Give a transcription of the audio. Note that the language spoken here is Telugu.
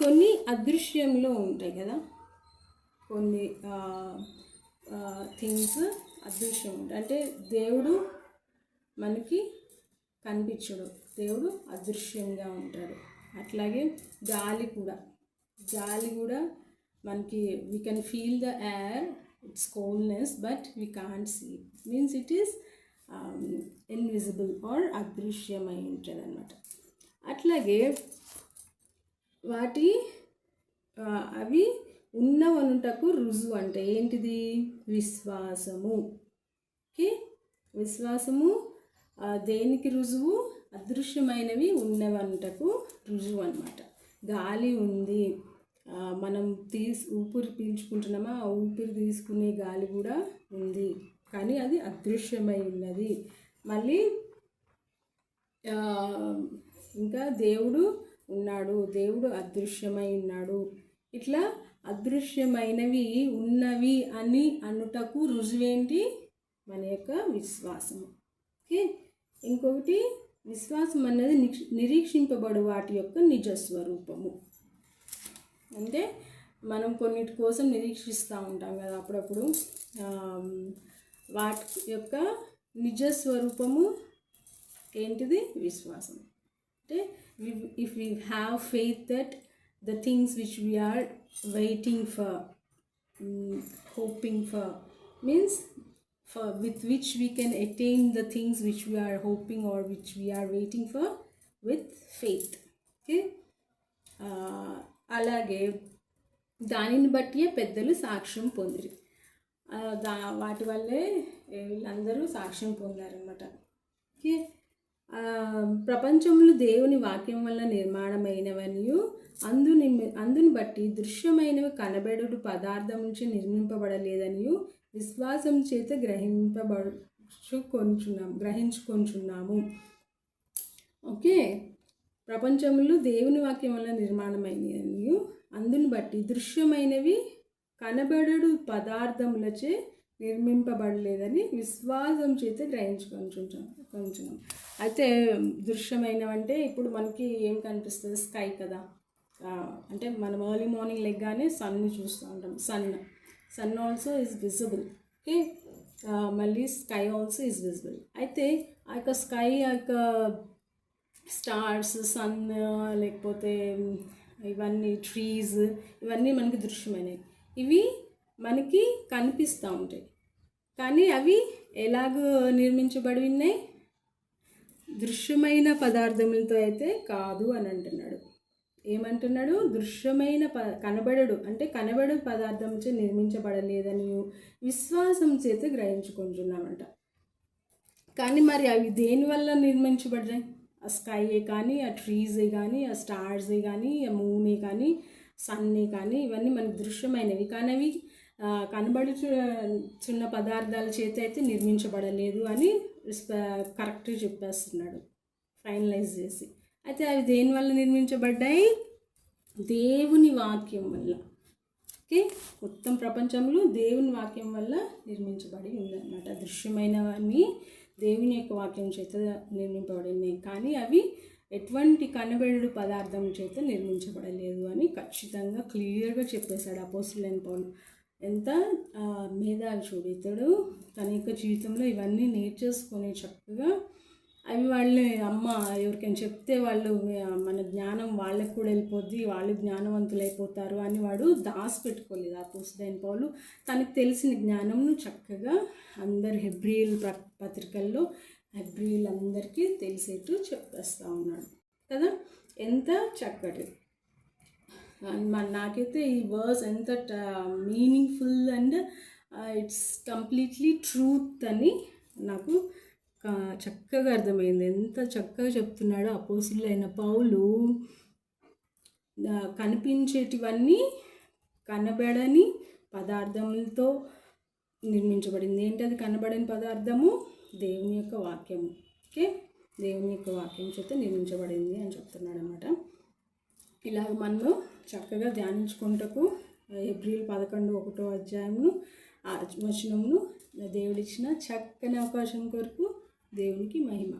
కొన్ని అదృశ్యంలో ఉంటాయి కదా, కొన్ని థింగ్స్ అదృశ్యం ఉంటాయి. అంటే దేవుడు మనకి కనిపించడు, దేవుడు అదృశ్యంగా ఉంటాడు. అట్లాగే గాలి కూడా మనకి we can feel the air, its coldness, but we can't see, means it is invisible or అదృశ్యమై ఉంటుంది అన్నమాట. అట్లాగే అవి ఉన్నవనుటకు రుజువు అంటే ఏంటిది? విశ్వాసము. ఓకే, విశ్వాసము దేనికి రుజువు? అదృశ్యమైనవి ఉన్నవనుటకు రుజువు అన్నమాట. గాలి ఉంది, మనం ఊపిరి పీల్చుకుంటున్నామా, ఆ ఊపిరి తీసుకునే గాలి కూడా ఉంది, కానీ అది అదృశ్యమై ఉన్నది. మళ్ళీ ఇంకా దేవుడు ఉన్నాడు, దేవుడు అదృశ్యమై ఉన్నాడు. ఇట్లా అదృశ్యమైనవి ఉన్నవి అని అనుటకు రుజువేంటి? మన యొక్క విశ్వాసము. ఓకే, ఇంకొకటి విశ్వాసం అన్నది నిరీక్షింపబడు వాటి యొక్క నిజస్వరూపము. అంటే మనం కొన్నిటి కోసం నిరీక్షిస్తూ ఉంటాం కదా అప్పుడప్పుడు, వాటి యొక్క నిజస్వరూపము ఏంటిది? విశ్వాసం. అంటే if we have faith that the things which we are waiting for, hoping for, means with which we can attain the things which we are hoping or which we are waiting for with faith. Okay, అలాగే దానిని బట్టి పెద్దలు సాక్ష్యం పొందిరి. వాటి వల్లే వీళ్ళందరూ సాక్ష్యం పొందారన్నమాట. ఓకే, ప్రపంచంలో దేవుని వాక్యం వల్ల నిర్మాణమైనవనియు అందుని బట్టి దృశ్యమైనవి కనబడుడు పదార్థం నుంచి నిర్మింపబడలేదనియు విశ్వాసం చేత గ్రహించుకొంచున్నాము. ఓకే, ప్రపంచంలో దేవుని వాక్యం వల్ల నిర్మాణమైనవనియు అందుని బట్టి దృశ్యమైనవి కనబడుడు పదార్థములచే నిర్మింపబడలేదని విశ్వాసం చేత గ్రహించుకొంచున్నాం. అయితే దృశ్యమైనవంటే ఇప్పుడు మనకి ఏం కనిపిస్తుంది? స్కై కదా. అంటే మనం ఎర్లీ మార్నింగ్ లెగ్గానే సన్ని చూస్తూ ఉంటాం. Sun also is visible. Okay, మళ్ళీ స్కై ఆల్సో ఈజ్ విజిబుల్. అయితే ఆ యొక్క స్కై, ఆ యొక్క స్టార్స్, సన్, లేకపోతే ఇవన్నీ ట్రీస్, ఇవన్నీ మనకి దృశ్యమైనవి. ఇవి మనకి కనిపిస్తూ ఉంటాయి, కానీ అవి ఎలాగ నిర్మించబడి ఉన్నాయి? దృశ్యమైన పదార్థములతో అయితే కాదు అని అంటున్నాడు. ఏమంటున్నాడు? దృశ్యమైన కనబడు పదార్థం చే నిర్మించబడలేదని విశ్వాసం చేత గ్రహించుకుంటున్నామంట. కానీ మరి అవి దేనివల్ల నిర్మించబడ్డాయి? ఆ స్కైయే కానీ, ఆ ట్రీసే కానీ, ఆ స్టార్సే కానీ, ఆ మూనే కానీ, సన్నే కానీ, ఇవన్నీ మనకు దృశ్యమైనవి. కానీ అవి కనబడుచున్న పదార్థాల చేత అయితే నిర్మించబడలేదు అని కరెక్ట్గా చెప్పేస్తున్నాడు, ఫైనలైజ్ చేసి. అయితే అవి దేనివల్ల నిర్మించబడ్డాయి? దేవుని వాక్యం వల్ల. ఓకే, మొత్తం ప్రపంచంలో దేవుని వాక్యం వల్ల నిర్మించబడి ఉందన్నమాట. దృశ్యమైనవన్నీ దేవుని యొక్క వాక్యం చేత నిర్మింపబడినాయి, కానీ అవి ఎటువంటి కనబడు పదార్థం చేత నిర్మించబడలేదు అని ఖచ్చితంగా క్లియర్గా చెప్పేశాడు అపోస్తలుడైన పౌలు. ఎంత మేధావి చూడు ఇతడు. తన యొక్క జీవితంలో ఇవన్నీ నేర్చేసుకొని చక్కగా అవి వాళ్ళు ఎవరికైనా చెప్తే వాళ్ళు మన జ్ఞానం వాళ్ళకు కూడా వెళ్ళిపోద్ది, వాళ్ళు జ్ఞానవంతులు అయిపోతారు అని వాడు దాచిపెట్టుకోలేదు అపోస్తలుడైన పౌలు. తనకు తెలిసిన జ్ఞానంను చక్కగా అందరు హెబ్రీయుల పత్రికల్లో హెబ్రీయులందరికీ తెలిసేట్టు చెప్పేస్తూ ఉన్నాడు కదా. ఎంత చక్కటి! నాకైతే ఈ వర్స్ ఎంత meaningful and it's completely truth అని నాకు చక్కగా అర్థమైంది. ఎంత చక్కగా చెప్తున్నాడో అపోస్తలుడైన పౌలు. కనిపించేటివన్నీ కనబడని పదార్థములతో నిర్మించబడింది. ఏంటది కనబడని పదార్థము? దేవుని యొక్క వాక్యము. ఓకే, దేవుని యొక్క వాక్యం చేత నిర్మించబడింది అని చెప్తున్నాడు అన్నమాట. ఇలాగ మనము చక్కగా ధ్యానించుకుంటకు హెబ్రీయులు 11:1 వచనమును దేవుడిచ్చిన చక్కని అవకాశం కొరకు దేవునికి మహిమ.